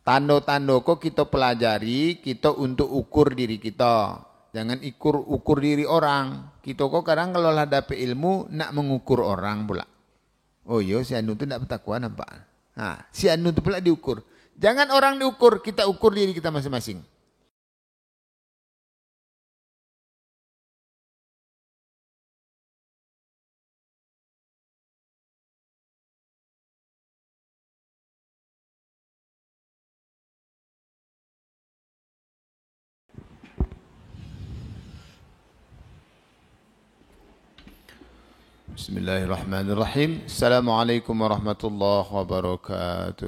Tanda-tanda kok kita pelajari, kita untuk ukur diri kita. Jangan ukur diri orang. Kita kok kadang kalau lah dapat ilmu, nak mengukur orang pula. Oh iya, si Anu tu nak bertakwa nampak. Nah, si Anu tu pula diukur. Jangan orang diukur, kita ukur diri kita masing-masing. Bismillahirrahmanirrahim. Assalamualaikum warahmatullahi wabarakatuh.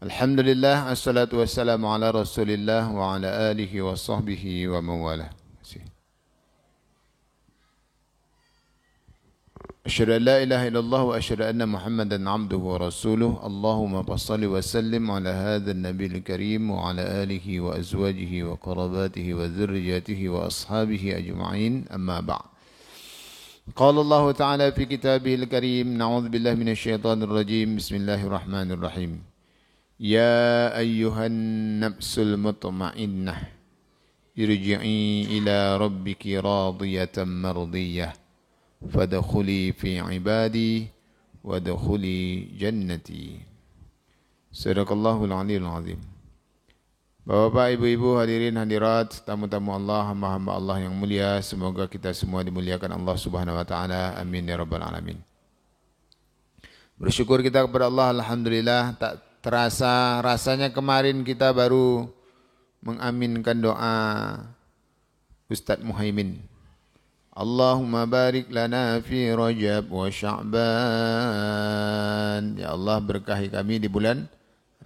Alhamdulillah, assalatu wassalamu ala rasulillah wa ala alihi wa sahbihi wa mawalah. Asyhadu an la ilaha illallah wa asyhadu anna Muhammadan abduhu wa rasuluh. Allahumma salli wa sallim ala hadzal nabiyil karim wa ala alihi wa azwajihi wa qarabatihi wa dzurriyyatihi wa ashabihi ajma'in. Amma ba'd. Qala Allah Ta'ala fi kitabihil karim, na'udzu billahi minasy syaithanir rajim. Bismillahirrahmanirrahim. Ya ayyuhan nafsul mutmainnah, irji'i ila rabbiki radiyatan mardiyah. Fadkhuli fi ibadi wadkhuli jannati. Sadaqallahul aliyul azim. Bapak, ibu-ibu, hadirin hadirat, tamu-tamu Allah, hamba-hamba Allah yang mulia, semoga kita semua dimuliakan Allah Subhanahu wa taala. Amin ya rabbal alamin. Bersyukur kita kepada Allah, alhamdulillah, tak terasa rasanya kemarin kita baru mengaminkan doa Ustaz Muhaimin. Allahumma barik lana fi Rajab wa Sya'ban. Ya Allah, berkahi kami di bulan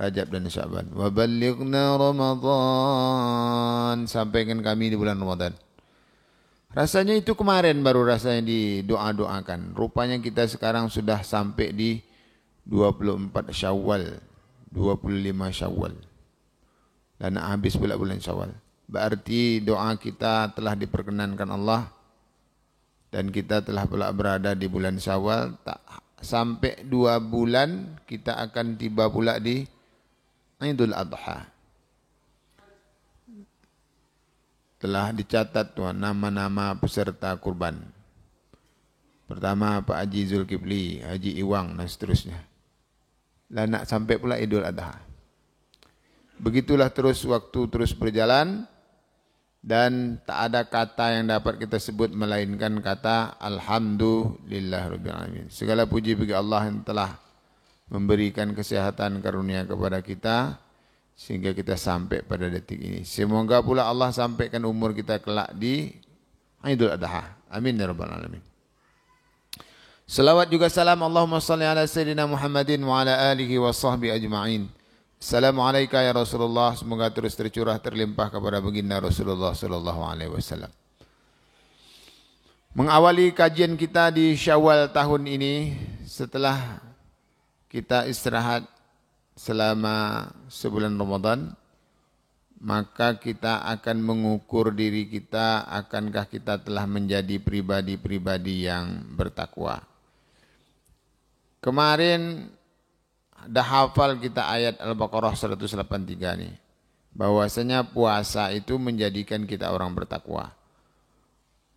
Rajab dan Sya'ban. Wa ballighna Ramadan. Sampaikan kami di bulan Ramadan. Rasanya itu kemarin baru rasanya didoa-doakan. Rupanya kita sekarang sudah sampai di 24 Syawal, 25 Syawal. Dan nak habis pula bulan Syawal. Berarti doa kita telah diperkenankan Allah. Dan kita telah pula berada di bulan Syawal. Tak sampai 2 bulan kita akan tiba pula di Idul Adha. Telah dicatat tuan nama-nama peserta kurban. Pertama Pak Haji Zulkifli, Haji Iwang dan seterusnya. Dan nak sampai pula Idul Adha. Begitulah terus waktu terus berjalan. Dan tak ada kata yang dapat kita sebut melainkan kata Alhamdulillahirabbil alamin. Segala puji bagi Allah yang telah memberikan kesehatan karunia kepada kita sehingga kita sampai pada detik ini. Semoga pula Allah sampaikan umur kita kelak di Idul Adha. Amin ya rabbal alamin. Salawat juga salam Allahumma salli ala sayyidina Muhammadin wa ala alihi wa sahbihi ajma'in. Assalamualaikum ya Rasulullah, semoga terus tercurah terlimpah kepada baginda Rasulullah sallallahu alaihi wasallam. Mengawali kajian kita di Syawal tahun ini setelah kita istirahat selama sebulan Ramadan, maka kita akan mengukur diri kita, akankah kita telah menjadi pribadi-pribadi yang bertakwa. Kemarin dah hafal kita ayat Al-Baqarah 183 nih. Bahwasanya puasa itu menjadikan kita orang bertakwa.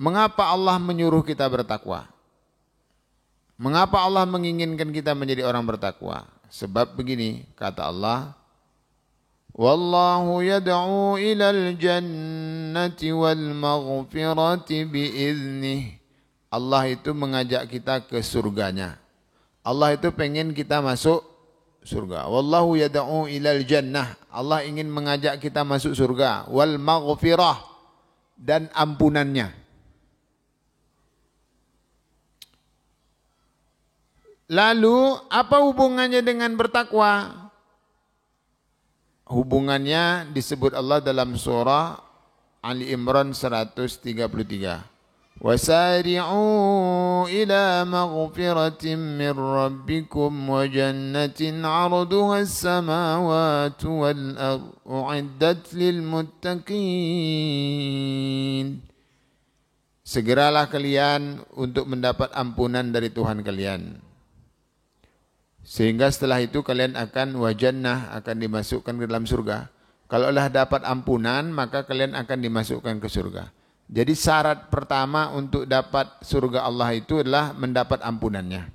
Mengapa Allah menyuruh kita bertakwa? Mengapa Allah menginginkan kita menjadi orang bertakwa? Sebab begini, kata Allah, Wallahu yad'u ilal jannati wal maghfirati biiznih. Allah itu mengajak kita ke surganya. Allah itu pengen kita masuk surga. Wallahu yad'u ilal jannah. Allah ingin mengajak kita masuk surga. Wal maghfirah, dan ampunannya. Lalu apa hubungannya dengan bertakwa? Hubungannya disebut Allah dalam surah Ali Imran 133. وَسَارِعُوا إِلَى مَغْفِرَةٍ مِّن رَّبِّكُمْ وَجَنَّةٍ عَرْضُهَا السَّمَاوَاتُ وَالْأَرْضُ أُعِدَّتْ لِلْمُتَّقِينَ. Segeralah kalian untuk mendapat ampunan dari Tuhan kalian. Sehingga setelah itu kalian akan wajannah, akan dimasukkan ke dalam surga. Kalaulah dapat ampunan, maka kalian akan dimasukkan ke surga. Jadi syarat pertama untuk dapat surga Allah itu adalah mendapat ampunannya.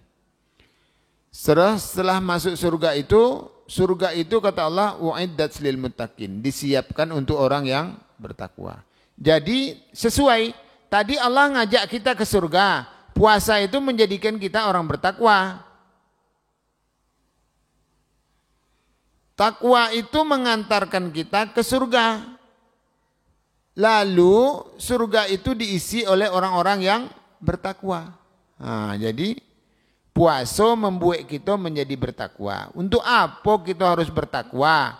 Setelah masuk surga itu kata Allah uiddat lil muttaqin, disiapkan untuk orang yang bertakwa. Jadi sesuai tadi Allah ngajak kita ke surga, puasa itu menjadikan kita orang bertakwa. Takwa itu mengantarkan kita ke surga. Lalu surga itu diisi oleh orang-orang yang bertakwa. Nah, jadi puasa membuat kita menjadi bertakwa. Untuk apa kita harus bertakwa?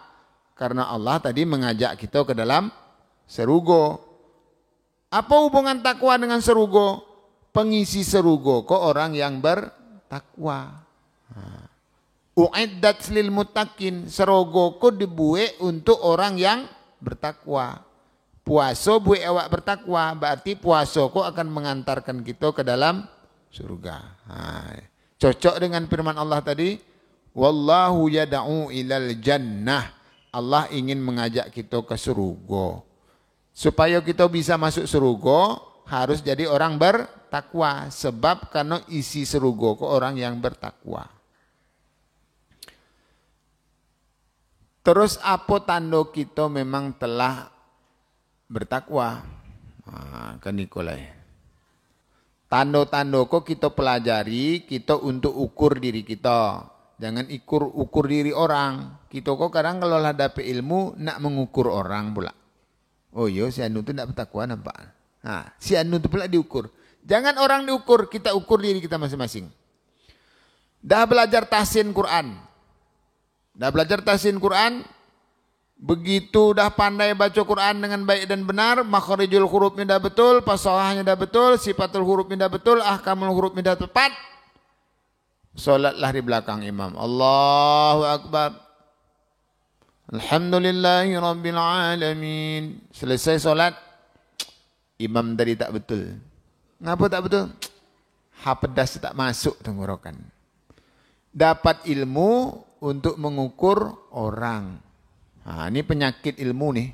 Karena Allah tadi mengajak kita ke dalam serugo. Apa hubungan takwa dengan serugo? Pengisi serugo kok orang yang bertakwa. Uiddat lil muttaqin, serugo kok dibuat untuk orang yang bertakwa. Puasa buat awak bertakwa, berarti puasa kok akan mengantarkan kita ke dalam surga. Cocok dengan firman Allah tadi, wallahu yad'u ilal jannah. Allah ingin mengajak kita ke surga. Supaya kita bisa masuk surga, harus jadi orang bertakwa. Sebab karena isi surga kok orang yang bertakwa. Terus apa tanda kita memang telah bertakwa? Kan Nikolai. Tanda-tanda kok kita pelajari, kita untuk ukur diri kita. Jangan ukur diri orang. Kita kok kadang kalau lah dapat ilmu, nak mengukur orang pula. Oh iya, si Anu tu nak bertakwa nampak. Si Anu tu pula diukur. Jangan orang diukur, kita ukur diri kita masing-masing. Dah belajar tahsin Quran. Begitu dah pandai baca Quran dengan baik dan benar, makharijul hurufnya dah betul, fasahahnya dah betul, sifatul hurufnya dah betul, ahkamul hurufnya dah tepat. Salatlah di belakang imam. Allahu Akbar. Alhamdulillahi Rabbil Alamin. Selesai solat, imam tadi tak betul. Ngapa tak betul? Pedas tak masuk tenggorokan. Dapat ilmu untuk mengukur orang. Ini penyakit ilmu nih.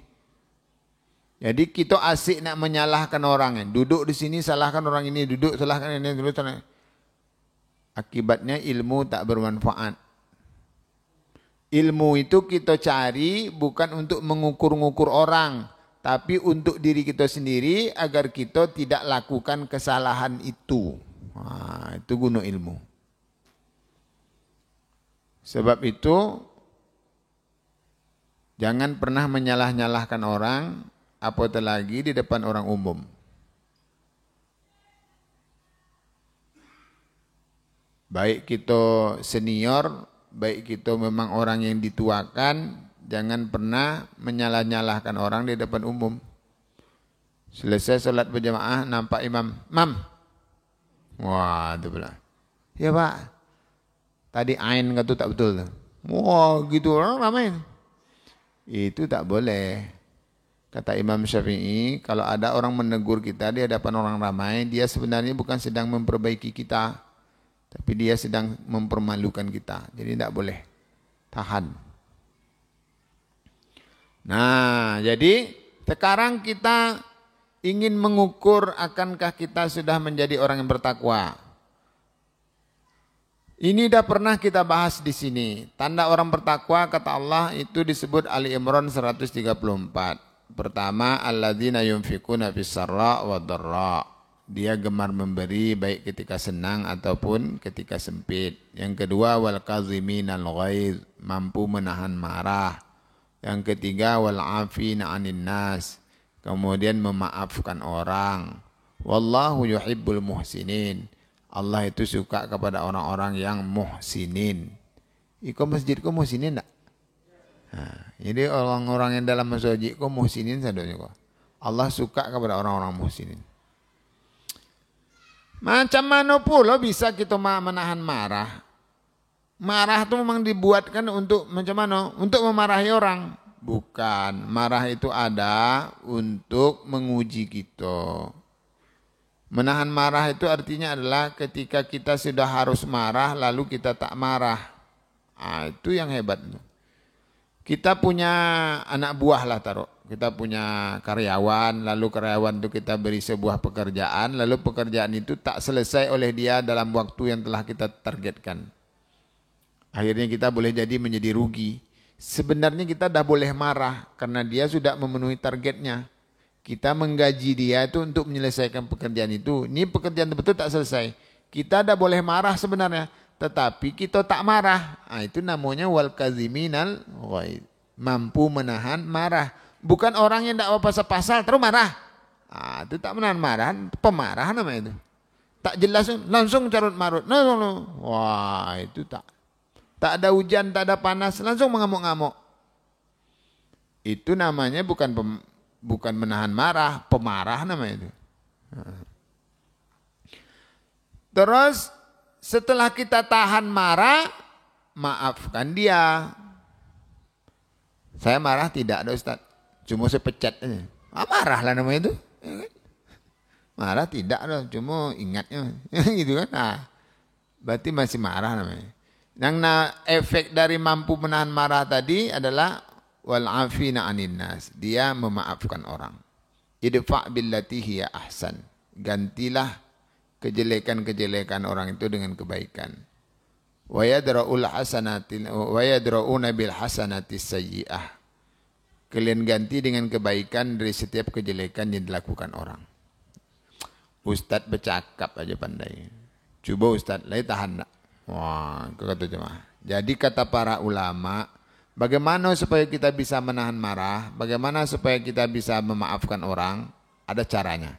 Jadi kita asik nak menyalahkan orang. Duduk di sini salahkan orang ini, duduk salahkan ini, duduk salahkan. Akibatnya ilmu tak bermanfaat. Ilmu itu kita cari bukan untuk mengukur-ngukur orang, tapi untuk diri kita sendiri agar kita tidak lakukan kesalahan itu. Itu guna ilmu. Sebab itu jangan pernah menyalah-nyalahkan orang, apatah lagi di depan orang umum. Baik kita senior, baik kita memang orang yang dituakan, jangan pernah menyalah-nyalahkan orang di depan umum. Selesai salat berjamaah, nampak imam, "Mam." Wah, itu pula. "Ya Pak, tadi ain kata tak betul." Wah, gitu orang ramai. Itu tak boleh. Kata Imam Syafi'i, kalau ada orang menegur kita di hadapan orang ramai, dia sebenarnya bukan sedang memperbaiki kita, tapi dia sedang mempermalukan kita. Jadi tidak boleh. Tahan. Nah, jadi sekarang kita ingin mengukur akankah kita sudah menjadi orang yang bertakwa. Ini dah pernah kita bahas di sini. Tanda orang bertakwa kata Allah itu disebut Ali Imran 134. Pertama, alladzina yunfikuna fis sarra wa dharra. Dia gemar memberi baik ketika senang ataupun ketika sempit. Yang kedua, wal kaziminal ghaiz, mampu menahan marah. Yang ketiga, wal afina 'anil nas, kemudian memaafkan orang. Wallahu yuhibbul muhsinin. Allah itu suka kepada orang-orang yang muhsinin. Iko masjidku muhsinin tak? Jadi orang-orang yang dalam masjid kok muhsinin sadonya kok. Allah suka kepada orang-orang muhsinin. Macam mana pula bisa kita menahan marah? Marah itu memang dibuatkan untuk macam mana? Untuk memarahi orang. Bukan, marah itu ada untuk menguji kita. Menahan marah itu artinya adalah ketika kita sudah harus marah lalu kita tak marah. Itu yang hebat. Kita punya anak buah lah taruh. Kita punya karyawan, lalu karyawan itu kita beri sebuah pekerjaan, lalu pekerjaan itu tak selesai oleh dia dalam waktu yang telah kita targetkan. Akhirnya kita boleh jadi menjadi rugi. Sebenarnya kita dah boleh marah karena dia sudah memenuhi targetnya. Kita menggaji dia itu untuk menyelesaikan pekerjaan itu. Ini pekerjaan betul tak selesai. Kita dah boleh marah sebenarnya. Tetapi kita tak marah. Itu namanya wal kaziminal ghaidh. Mampu menahan marah. Bukan orang yang tidak pasal-pasal terus marah. Itu tak menahan marah. Pemarah namanya itu. Tak jelas langsung carut marut. Wah itu tak. Tak ada hujan, tak ada panas. Langsung mengamuk-ngamuk. Itu namanya bukan menahan marah. Pemarah namanya itu. Terus setelah kita tahan marah, maafkan dia. Saya marah tidak ada Ustaz. Cuma saya pecat aja. Marah lah namanya itu. Marah tidak ada. Cuma ingatnya. Gitu kan. Berarti masih marah namanya. Yang efek dari mampu menahan marah tadi adalah wal afina anin nas. Dia memaafkan orang. Idfa' billati hiya ahsan. Gantilah kejelekan-kejelekan orang itu dengan kebaikan. Wa yadra'una bil hasanati sayyi'ah. Kalian ganti dengan kebaikan dari setiap kejelekan yang dilakukan orang. Ustaz bercakap aja pandai. Coba Ustaz, lai tahan nak. Wah, kata jemaah. Jadi kata para ulama, bagaimana supaya kita bisa menahan marah, bagaimana supaya kita bisa memaafkan orang, ada caranya.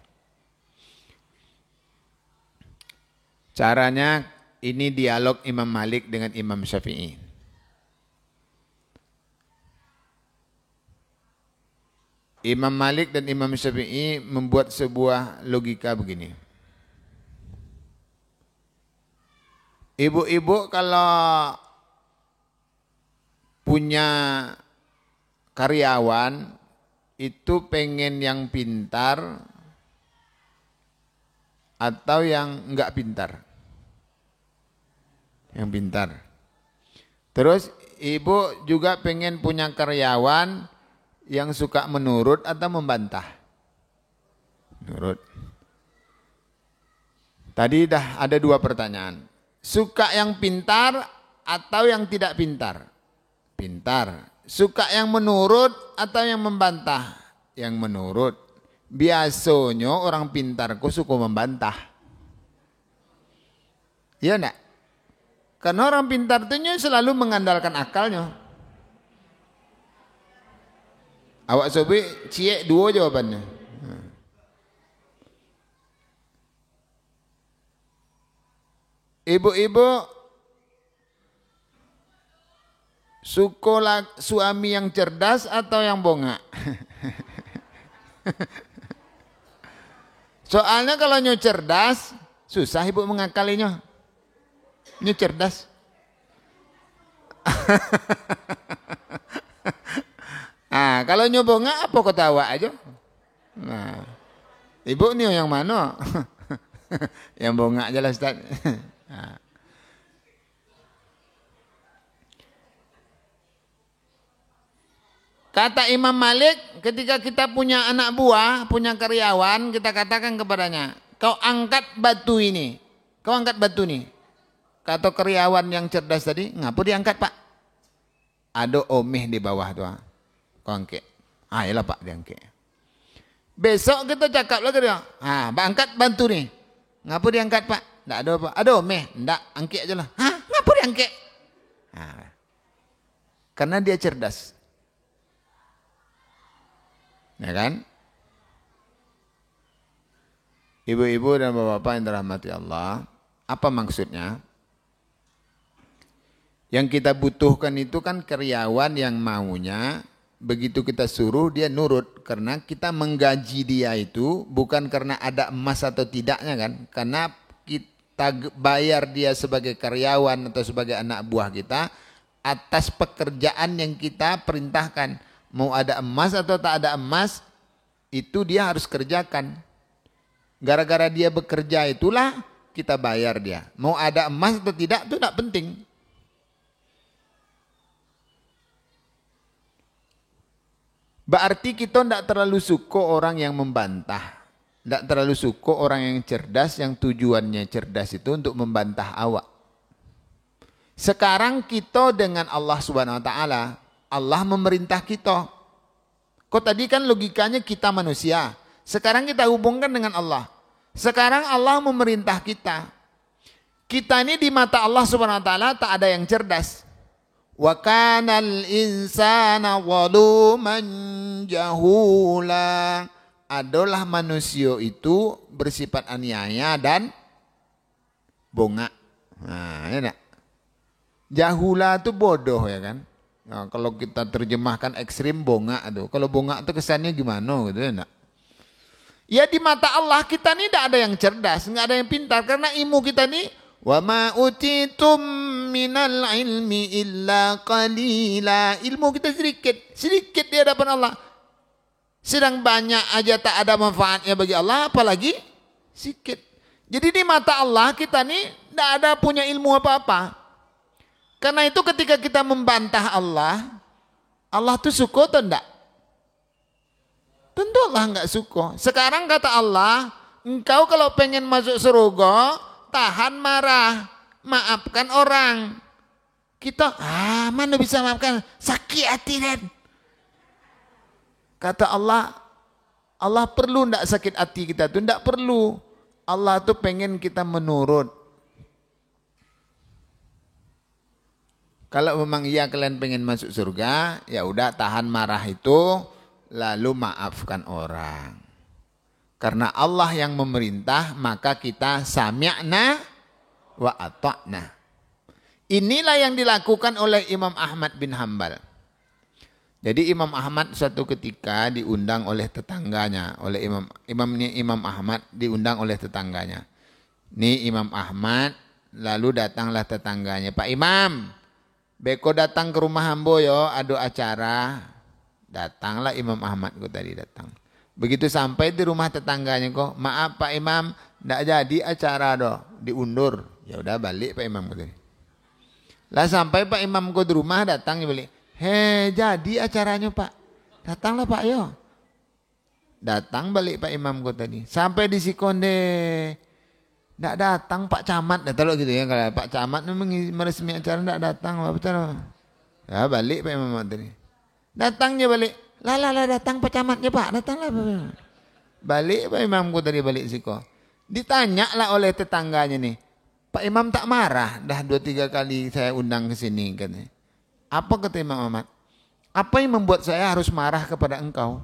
Caranya ini dialog Imam Malik dengan Imam Syafi'i. Imam Malik dan Imam Syafi'i membuat sebuah logika begini. Ibu-ibu kalau punya karyawan itu pengen yang pintar atau yang enggak pintar? Yang pintar. Terus ibu juga pengen punya karyawan yang suka menurut atau membantah? Menurut. Tadi dah ada dua pertanyaan. Suka yang pintar atau yang tidak pintar? Pintar. Suka yang menurut atau yang membantah? Yang menurut. Biasanya orang pintarku suka membantah. Iya enggak? Karena orang pintar itu selalu mengandalkan akalnya. Awak sobi ciek dua jawabannya. Ibu-ibu suka suami yang cerdas atau yang bongak? Soalnya kalau nyu cerdas, susah ibu mengakalinya. Nyu cerdas. Kalau nyu bongak apa ketawa aja? Nah, ibu nih yang mana? Yang bongak aja lah Ustaz. Kata Imam Malik, ketika kita punya anak buah, punya karyawan, kita katakan kepadanya, kau angkat batu ini. Kau angkat batu ini. Kata karyawan yang cerdas tadi, ngapa diangkat Pak? Ada omeh di bawah tuh. Kau angkat. Yalah Pak diangkat. Besok kita cakap lagi dia. Pak angkat batu nih. Ngapa diangkat Pak? Tidak ada Pak. Ada omeh. Tidak, angkat aja lah. Ngapa diangkat? Karena dia cerdas. Ya kan? Ibu-ibu dan bapak-bapak yang dirahmati Allah, apa maksudnya? Yang kita butuhkan itu kan karyawan yang maunya begitu kita suruh dia nurut, karena kita menggaji dia itu bukan karena ada emas atau tidaknya kan, karena kita bayar dia sebagai karyawan atau sebagai anak buah kita atas pekerjaan yang kita perintahkan. Mau ada emas atau tak ada emas, itu dia harus kerjakan. Gara-gara dia bekerja itulah kita bayar dia. Mau ada emas atau tidak, itu tidak penting. Berarti kita tidak terlalu suka orang yang membantah. Tidak terlalu suka orang yang cerdas, yang tujuannya cerdas itu untuk membantah awak. Sekarang kita dengan Allah Subhanahu Wa Taala, Allah memerintah kita. Kok tadi kan logikanya kita manusia. Sekarang kita hubungkan dengan Allah. Sekarang Allah memerintah kita. Kita ini di mata Allah Subhanahu Wa Taala tak ada yang cerdas. Wa kanal insana zaluman jahula. Adalah manusia itu bersifat aniaya dan bongak. Nah, ya enggak? Jahula itu bodoh ya kan. Nah, kalau kita terjemahkan ekstrim bongak itu. Kalau bongak itu kesannya gimana gitu ya enggak? Ya di mata Allah kita ini tidak ada yang cerdas, enggak ada yang pintar karena ilmu kita ini wa ma utitum minal ilmi illa qalila. Ilmu kita sedikit di hadapan Allah. Sedang banyak aja tak ada manfaatnya bagi Allah, apalagi sedikit. Jadi di mata Allah kita ini tidak ada punya ilmu apa-apa. Karena itu ketika kita membantah Allah, Allah tuh suka atau enggak? Tentu Allah enggak suka. Sekarang kata Allah, engkau kalau pengen masuk surga, tahan marah, maafkan orang. Kita, mana bisa maafkan? Sakit hati dan. Kata Allah, Allah perlu enggak sakit hati kita tuh? Enggak perlu. Allah tuh pengen kita menurut. Kalau memang iya kalian pengen masuk surga, ya udah tahan marah itu, lalu maafkan orang. Karena Allah yang memerintah, maka kita sami'na wa ata'na. Inilah yang dilakukan oleh Imam Ahmad bin Hanbal. Jadi Imam Ahmad suatu ketika diundang oleh tetangganya, oleh Imam Ahmad diundang oleh tetangganya. Ini Imam Ahmad, lalu datanglah tetangganya, Pak Imam, beko datang ke rumah hambo yo, ada acara. Datanglah Imam Ahmad kok tadi datang. Begitu sampai di rumah tetangganya kok, maaf Pak Imam, tidak jadi acara doh, diundur. Ya udah balik Pak Imam kok tadi. Lah sampai Pak Imam kok di rumah datang balik. Jadi acaranya Pak. Datanglah Pak yo. Datang balik Pak Imam kok tadi. Sampai di Sikonde. Tidak datang Pak Camat, kalau gitu ya, kalau Pak Camat meresmi acara tidak datang, apa betul? Ya balik Pak Imam tadi. Datangnya balik, lah datang Pak Camatnya Pak, datanglah Pak. Balik Pak Imamku tadi balik siko. Ditanya lah oleh tetangganya nih, Pak Imam tak marah, dah 2-3 kali saya undang ke sini katanya. Apa kata Imam Ahmad? Apa yang membuat saya harus marah kepada engkau?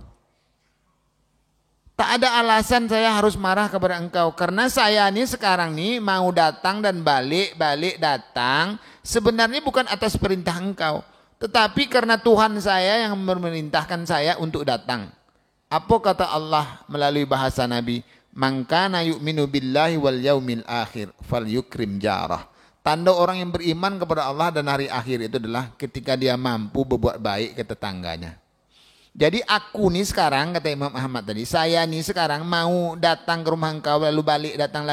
Tak ada alasan saya harus marah kepada engkau. Karena saya ini sekarang nih mau datang dan balik datang. Sebenarnya bukan atas perintah engkau. Tetapi karena Tuhan saya yang memerintahkan saya untuk datang. Apa kata Allah melalui bahasa Nabi? Man kana yu'minu billahi wal yaumil akhir falyukrim jarah. Tanda orang yang beriman kepada Allah dan hari akhir itu adalah ketika dia mampu berbuat baik ke tetangganya. Jadi aku nih sekarang, kata Imam Ahmad tadi, saya nih sekarang mau datang ke rumah engkau lalu balik datang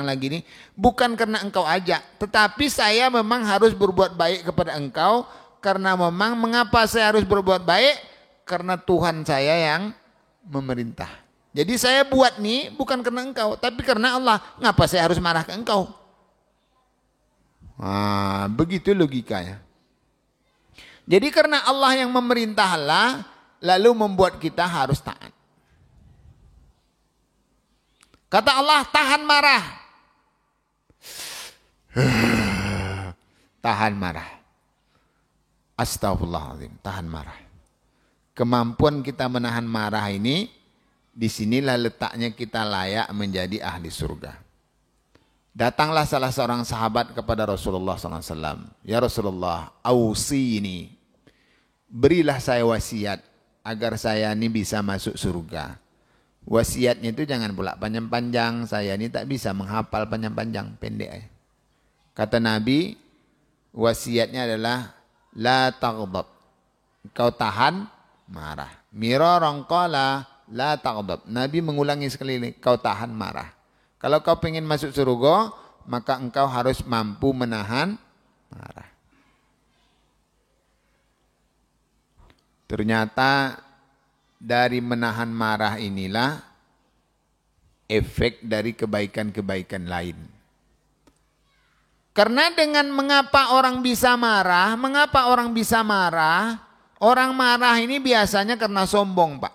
lagi nih, bukan karena engkau ajak, tetapi saya memang harus berbuat baik kepada engkau, karena memang mengapa saya harus berbuat baik? Karena Tuhan saya yang memerintah. Jadi saya buat nih bukan karena engkau, tapi karena Allah. Ngapa saya harus marah ke engkau? Begitu logikanya. Jadi karena Allah yang memerintahlah, lalu membuat kita harus taat. Kata Allah, tahan marah. Tahan marah. Astagfirullahaladzim, tahan marah. Kemampuan kita menahan marah ini, disinilah letaknya kita layak menjadi ahli surga. Datanglah salah seorang sahabat kepada Rasulullah SAW. Ya Rasulullah, ausini. Berilah saya wasiat agar saya ini bisa masuk surga. Wasiatnya itu jangan pula panjang-panjang. Saya ini tak bisa menghafal panjang-panjang, pendek aja. Kata Nabi, wasiatnya adalah la taghdab. Kau tahan marah. Miraran qala la taghdab. Nabi mengulangi sekali, kau tahan marah. Kalau kau ingin masuk surga, maka engkau harus mampu menahan marah. Ternyata dari menahan marah inilah efek dari kebaikan-kebaikan lain. Karena dengan mengapa orang bisa marah, orang marah ini biasanya karena sombong, Pak.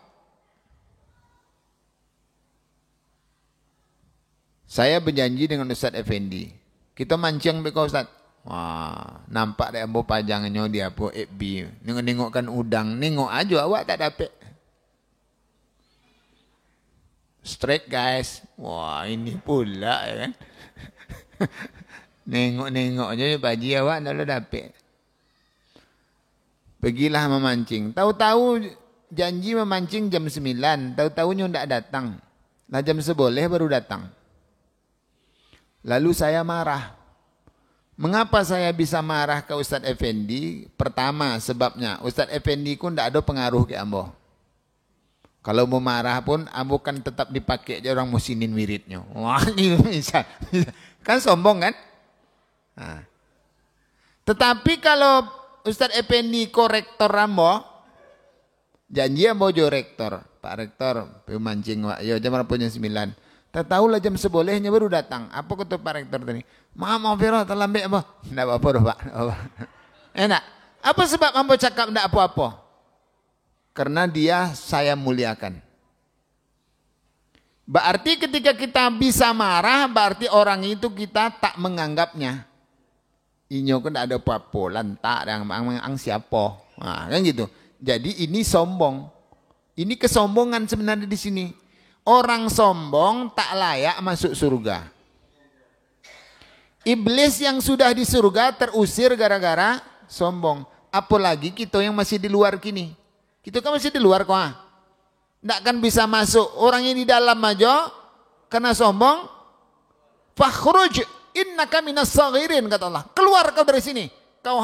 Saya berjanji dengan Ustadz Effendi, kita mancing beko Ustadz. Wah, nampak deh ambo pajangannya dia po FB. Nengok-nengokkan udang, nengok aja awak tak dapat. Strike guys. Wah, ini pula ya kan. Nengok-nengok aja paji awak tak dapat. Pergilah memancing. Tahu-tahu janji memancing jam 9, tahu-tahunya ndak datang. Lah jam 11 baru datang. Lalu saya marah. Mengapa saya bisa marah ke Ustadz Effendi? Pertama sebabnya Ustadz Effendi ku ndak ada pengaruh ke ambo. Kalau mau marah pun ambo kan tetap dipakai aja orang musinin wiridnya. Wah, ini bisa. Kan sombong kan? Nah. Tetapi kalau Ustadz Effendi korektor ambo, janji ambo jo rektor. Pak rektor, pemancing wak. Yo jam berapa jam 9. Tak tahulah jam 11-nya baru datang. Apa kata Pak Rektor tadi? Maaf Vero, terlambat apa? Tidak apa-apa dah Pak. Enak. Apa sebab ambo cakap tidak apa-apa? Karena dia saya muliakan. Berarti ketika kita bisa marah, berarti orang itu kita tak menganggapnya. Inyo kan tidak ada apa-apa, lantak dan ang siapa. Nah, kan gitu. Jadi ini sombong. Ini kesombongan sebenarnya di sini. Orang sombong tak layak masuk surga. Iblis yang sudah di surga terusir gara-gara sombong. Apalagi kita yang masih di luar kini. Kita kan masih di luar kok. Tidak kan bisa masuk. Orang yang di dalam aja karena sombong. Fakhruj innaka minas saghirin kata Allah. Keluar kau dari sini. Kau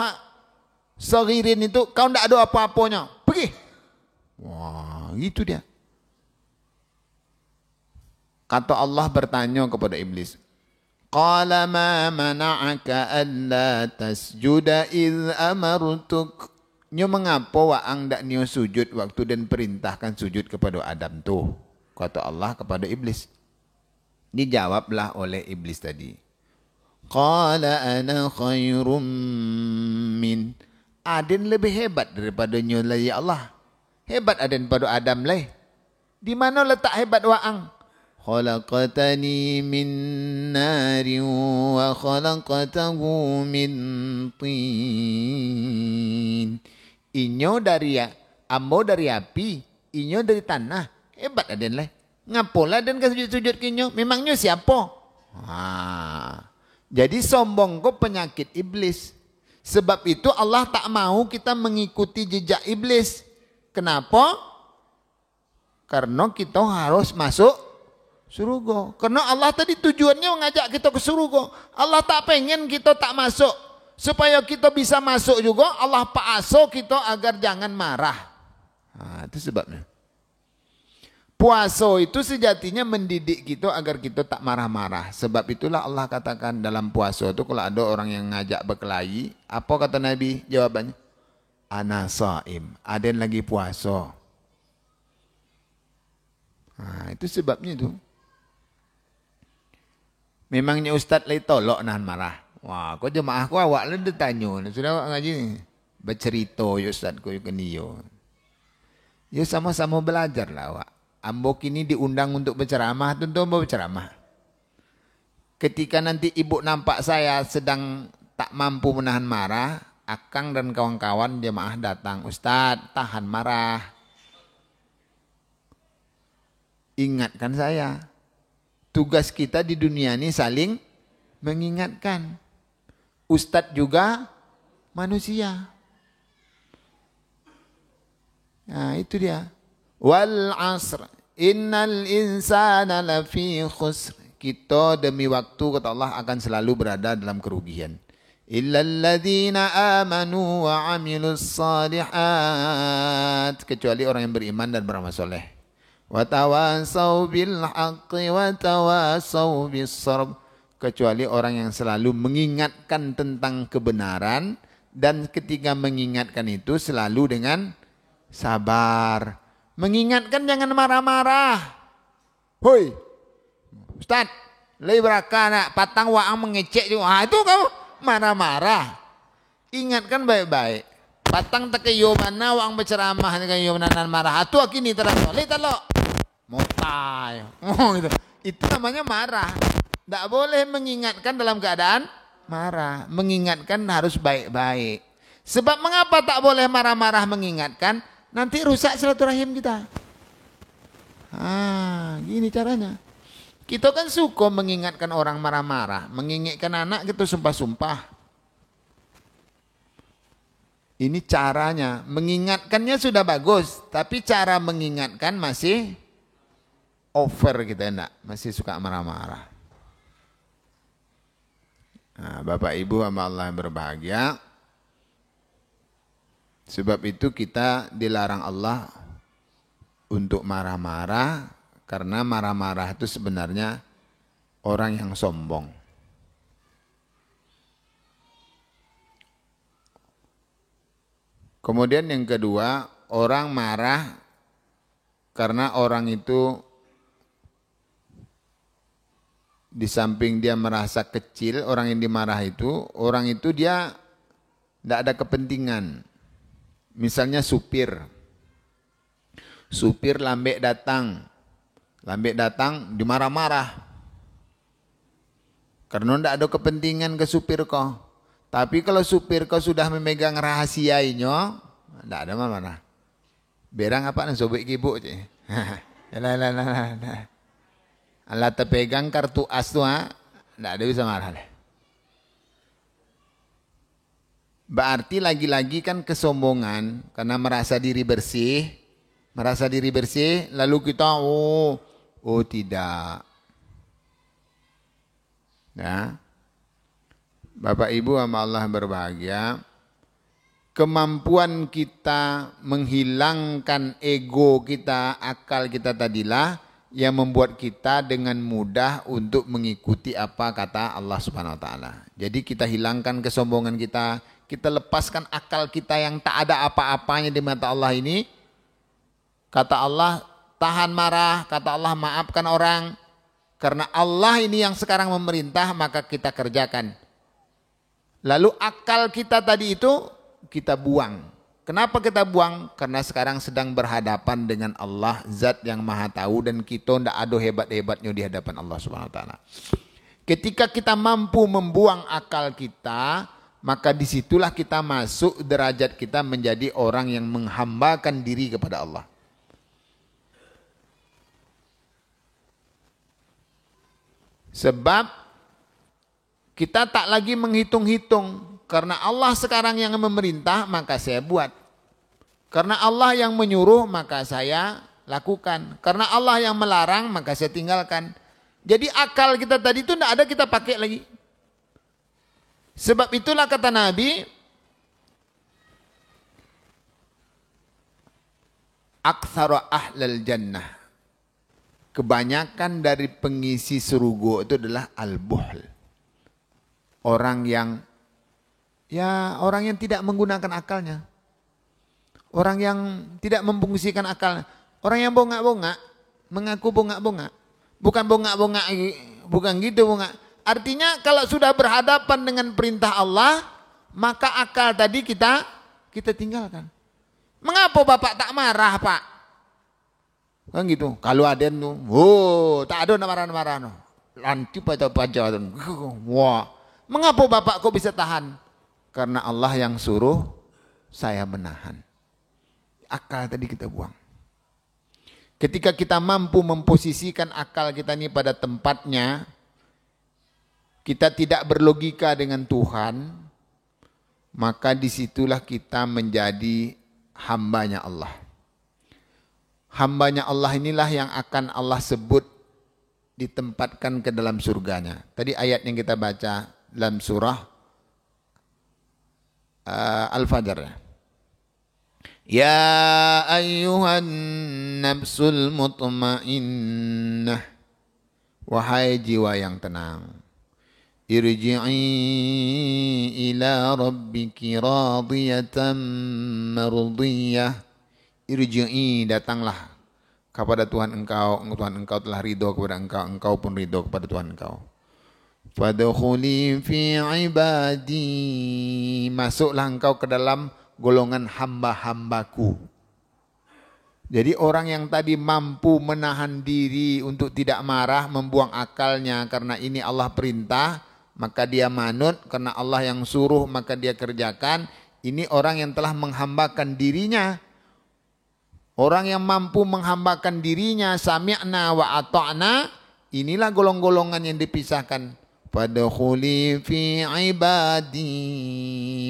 saghirin itu kau tidak ada apa-apanya. Pergi. Wah, itu dia. Kata Allah bertanya kepada iblis. Qala ma mana'aka alla tasjuda idh amartuk. Nyo mengapa waang dak nyo sujud waktu dan perintahkan sujud kepada Adam tuh. Kata Allah kepada iblis. Dijawablah oleh iblis tadi. Qala ana khairum min. Aden lebih hebat daripada nyo lah ya Allah. Hebat Aden pada Adam lah. Di mana letak hebat waang? Khalaqatani min narin wa khalaqatahu min tin. Inyo dari ambo dari api, inyo dari tanah. Hebat Aden lah. Ngapola Aden ke sujud-sujud kinyo? Memangnya siapa? Jadi sombong kok penyakit iblis. Sebab itu Allah tak mau kita mengikuti jejak iblis. Kenapa? Karena kita harus masuk surga. Karena Allah tadi tujuannya mengajak kita ke surga. Allah tak pengen kita tak masuk. Supaya kita bisa masuk juga, Allah paksa kita agar jangan marah. Itu sebabnya. Puasa itu sejatinya mendidik kita agar kita tak marah-marah. Sebab itulah Allah katakan dalam puasa itu kalau ada orang yang ngajak berkelahi, apa kata Nabi? Jawabannya, ana saim. Aden lagi puasa. Itu sebabnya itu. Memangnya Ustaz lagi tolok nahan marah. Wah, kau jemaah ku awak lah dia tanya. Sudah awak ngaji ni. Bercerita ya Ustaz ku ya keniyo. Ya sama-sama belajar lah awak. Ambo kini diundang untuk berceramah, tentu ambo berceramah. Ketika nanti ibu nampak saya sedang tak mampu menahan marah, Akang dan kawan-kawan jemaah datang. Ustaz, tahan marah. Ingatkan saya. Tugas kita di dunia ini saling mengingatkan. Ustadz juga manusia. Nah itu dia. Wal asr innal insana lafi khusr. Kita demi waktu kata Allah akan selalu berada dalam kerugian. Illal ladzina amanu wa amilus salihat. Kecuali orang yang beriman dan beramal soleh. Wa tawasaw bil haqqi wa tawasaw bis sabr. Kecuali orang yang selalu mengingatkan tentang kebenaran dan ketika mengingatkan itu selalu dengan sabar. Mengingatkan jangan marah-marah. Hoi, Ustaz, lei beraka nak patang waang mengecek juga. Itu kamu marah-marah. Ingatkan baik-baik. Patang tak kayo mana waang berceramah kayo menanan marah. Atu akini terang. Lei talok. Motai. Oh gitu. Itu namanya marah. Tak boleh mengingatkan dalam keadaan marah. Mengingatkan harus baik-baik. Sebab mengapa tak boleh marah-marah mengingatkan? Nanti rusak silaturahim kita. Gini caranya. Kita kan suka mengingatkan orang marah-marah. Mengingatkan anak gitu sumpah-sumpah. Ini caranya. Mengingatkannya sudah bagus. Tapi cara mengingatkan masih over kita enggak. Masih suka marah-marah. Nah, Bapak Ibu sama Allah yang berbahagia. Sebab itu kita dilarang Allah untuk marah-marah. Karena marah-marah itu sebenarnya orang yang sombong. Kemudian yang kedua, orang marah karena orang itu di samping dia merasa kecil, orang yang dimarah itu, orang itu dia tidak ada kepentingan. Misalnya supir lambat datang dimarah-marah. Karena tidak ada kepentingan ke supir kau. Tapi kalau supir kau sudah memegang rahasianya, tidak ada marah. Berang apa nih sobek kibuk je. Allah terpegang kartu as tu, tidak ada bisa marah. Berarti lagi-lagi kan kesombongan karena merasa diri bersih, lalu kita tidak. Ya. Bapak Ibu sama Allah berbahagia, kemampuan kita menghilangkan ego kita, akal kita tadilah yang membuat kita dengan mudah untuk mengikuti apa kata Allah Subhanahu wa taala. Jadi kita hilangkan kesombongan kita, kita lepaskan akal kita yang tak ada apa-apanya di mata Allah ini. Kata Allah, tahan marah, kata Allah maafkan orang. Karena Allah ini yang sekarang memerintah, maka kita kerjakan. Lalu akal kita tadi itu kita buang. Kenapa kita buang? Karena sekarang sedang berhadapan dengan Allah, Zat yang Maha Tahu, dan kita tidak ada hebat-hebatnya di hadapan Allah Subhanahu Wa Taala. Ketika kita mampu membuang akal kita, maka disitulah kita masuk derajat kita menjadi orang yang menghambakan diri kepada Allah. Sebab kita tak lagi menghitung-hitung. Karena Allah sekarang yang memerintah, maka saya buat. Karena Allah yang menyuruh, maka saya lakukan. Karena Allah yang melarang, maka saya tinggalkan. Jadi akal kita tadi itu tidak ada kita pakai lagi. Sebab itulah kata Nabi, aktsara ahlal jannah. Kebanyakan dari pengisi surga itu adalah al-buhl. Orang yang tidak menggunakan akalnya. Orang yang tidak memfungsikan akalnya. Orang yang bongak-bongak, mengaku bongak-bongak. Bukan bongak-bongak, bukan gitu bongak. Artinya kalau sudah berhadapan dengan perintah Allah, maka akal tadi kita tinggalkan. Mengapa Bapak tak marah, Pak? Kan gitu. Kalau ada tu, tak ada nak marah-marah no. Lanti pacar-pacar tu. Wah. Mengapa Bapak kok bisa tahan? Karena Allah yang suruh saya menahan. Akal tadi kita buang. Ketika kita mampu memposisikan akal kita ini pada tempatnya, kita tidak berlogika dengan Tuhan, maka disitulah kita menjadi hambanya Allah. Hambanya Allah inilah yang akan Allah sebut ditempatkan ke dalam surganya. Tadi ayat yang kita baca dalam surah Al-Fajr. Ya ayyuhan nafsul mutmainnah. Wahai jiwa yang tenang. Irji'i ila rabbiki radiyatan mardiyah. irji'i, datanglah kepada Tuhan engkau telah ridho kepada engkau pun ridho kepada Tuhan engkau. Fadkhuli fi ibadi, masuklah engkau ke dalam golongan hamba-hambaku. Jadi orang yang tadi mampu menahan diri untuk tidak marah, membuang akalnya karena ini Allah perintah, maka dia manut, karena Allah yang suruh maka dia kerjakan. Ini orang yang telah menghambakan dirinya. Orang yang mampu menghambakan dirinya, sami'na wa ata'na, inilah golongan-golongan yang dipisahkan. Fadkhuli fi ibadi,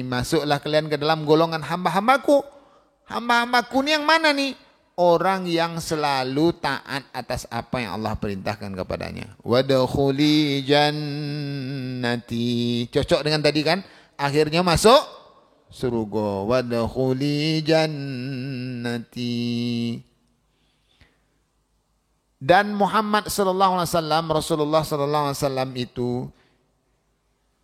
masuklah kalian ke dalam golongan hamba-hambaku. Hamba-hambaku ini yang mana nih? Orang yang selalu taat atas apa yang Allah perintahkan kepadanya. Wadkhuli jannati, cocok dengan tadi kan? Akhirnya masuk surga. Wadkhuli jannati. Dan Muhammad sallallahu alaihi wasallam, Rasulullah sallallahu alaihi wasallam itu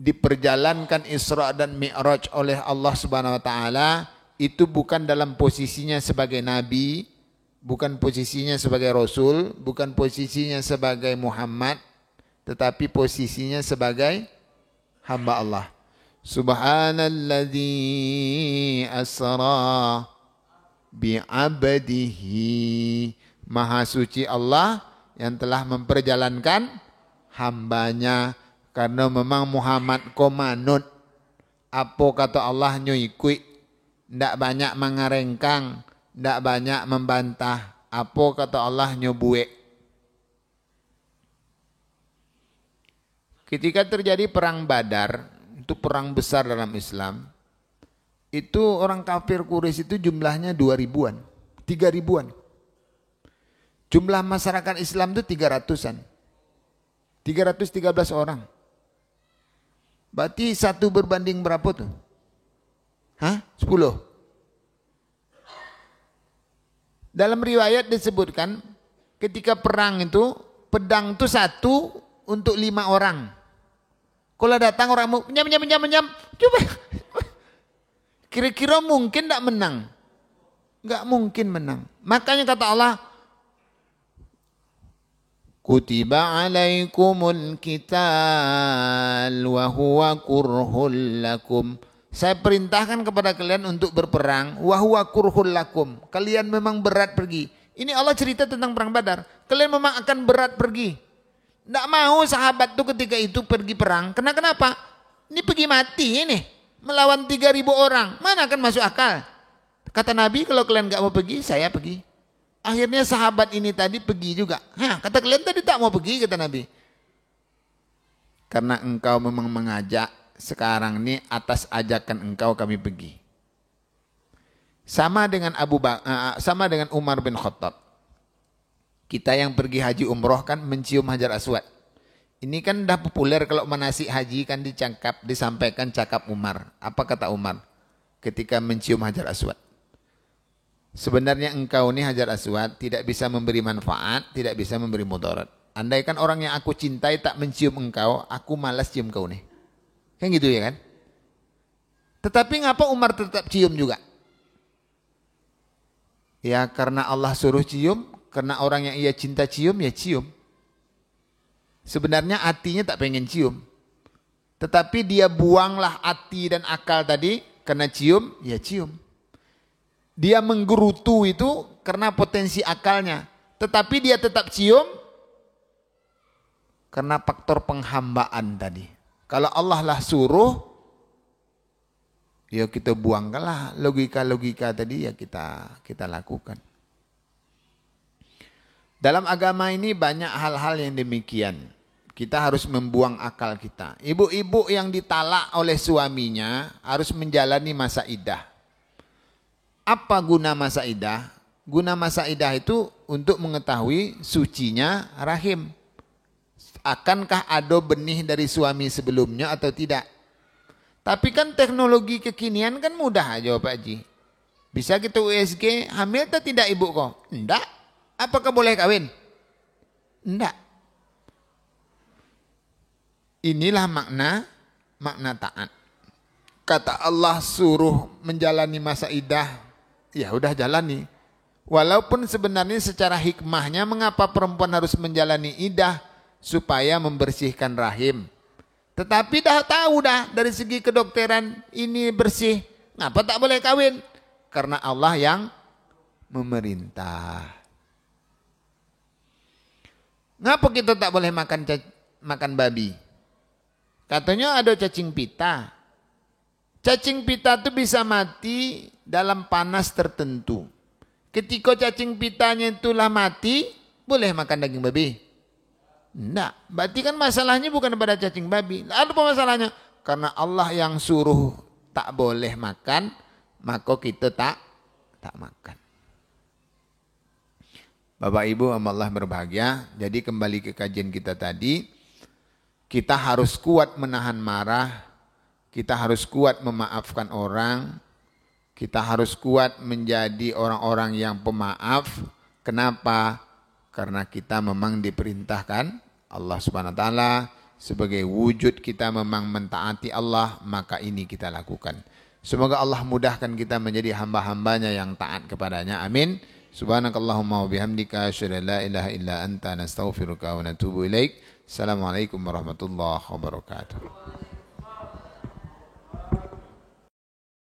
diperjalankan Isra dan Mi'raj oleh Allah Subhanahu wa taala, itu bukan dalam posisinya sebagai nabi, bukan posisinya sebagai rasul, bukan posisinya sebagai Muhammad, tetapi posisinya sebagai hamba Allah. Subhanalladzi asra bi'abdihi, Maha suci Allah yang telah memperjalankan hambanya. Karena memang Muhammad komanut, apa kata Allah nyuikui, ndak banyak mengarengkang, ndak banyak membantah, apa kata Allah nyobuek. Ketika terjadi perang Badar, itu perang besar dalam Islam, itu orang kafir Quraisy itu jumlahnya 2.000-an, 3.000-an. Jumlah masyarakat Islam itu 300-an. 313 orang. Berarti 1 berbanding berapa tuh? 10. Dalam riwayat disebutkan ketika perang itu pedang itu 1 untuk 5 orang. Kalau datang orang mau menyam. Coba. Kira-kira mungkin tidak menang? Enggak mungkin menang. Makanya kata Allah, Kutiba alaikumul qital wa huwa kurhul lakum. Saya perintahkan kepada kalian untuk berperang, wa huwa kurhul lakum. Kalian memang berat pergi. Ini Allah cerita tentang perang Badar. Kalian memang akan berat pergi. Tidak mau sahabat itu ketika itu pergi perang. Kenapa? Ini pergi mati ini. Melawan 3.000 orang. Mana akan masuk akal? Kata Nabi, kalau kalian nggak mau pergi, saya pergi. Akhirnya sahabat ini tadi pergi juga. Kata kalian tadi tak mau pergi, kata Nabi. Karena engkau memang mengajak, sekarang ini atas ajakan engkau kami pergi. Sama dengan sama dengan Umar bin Khattab. Kita yang pergi haji umroh kan mencium Hajar Aswad. Ini kan dah populer kalau manasik haji kan disampaikan cakap Umar. Apa kata Umar ketika mencium Hajar Aswad? Sebenarnya engkau ini Hajar Aswad tidak bisa memberi manfaat, tidak bisa memberi mudarat. Andaikan orang yang aku cintai tak mencium engkau, aku malas cium kau nih. Kan gitu ya kan? Tetapi ngapa Umar tetap cium juga? Ya karena Allah suruh cium, karena orang yang ia cinta cium, ya cium. Sebenarnya hatinya tak pengen cium. Tetapi dia buanglah hati dan akal tadi, karena cium, ya cium. Dia menggerutu itu karena potensi akalnya. Tetapi dia tetap cium karena faktor penghambaan tadi. Kalau Allah lah suruh, ya kita buangkanlah logika-logika tadi, ya kita lakukan. Dalam agama ini banyak hal-hal yang demikian. Kita harus membuang akal kita. Ibu-ibu yang ditalak oleh suaminya harus menjalani masa iddah. Apa guna masa iddah? Guna masa iddah itu untuk mengetahui sucinya rahim. Akankah ada benih dari suami sebelumnya atau tidak? Tapi kan teknologi kekinian kan mudah aja Pak Haji. Bisa kita USG, hamil atau tidak ibu kok? Enggak. Apakah boleh kawin? Enggak. Inilah makna taat. Kata Allah suruh menjalani masa iddah, ya udah jalani. Walaupun sebenarnya secara hikmahnya mengapa perempuan harus menjalani iddah supaya membersihkan rahim. Tetapi dah tahu dah dari segi kedokteran ini bersih. Ngapa tak boleh kawin? Karena Allah yang memerintah. Ngapa kita tak boleh makan babi? Katanya ada cacing pita. Cacing pita itu bisa mati dalam panas tertentu. Ketika cacing pitanya itulah mati, boleh makan daging babi? Tidak. Berarti kan masalahnya bukan pada cacing babi. Apa masalahnya? Karena Allah yang suruh tak boleh makan, maka kita tak makan. Bapak Ibu Allah berbahagia. Jadi kembali ke kajian kita tadi, kita harus kuat menahan marah, kita harus kuat memaafkan orang, kita harus kuat menjadi orang-orang yang pemaaf. Kenapa? Karena kita memang diperintahkan Allah Subhanahu wa taala sebagai wujud kita memang mentaati Allah, maka ini kita lakukan. Semoga Allah mudahkan kita menjadi hamba-hambanya yang taat kepadanya. Amin. Subhanakallahumma wa bihamdika asyhadu an la ilaha illa anta nastaghfiruka wa natubu ilaik. Assalamualaikum warahmatullahi wabarakatuh.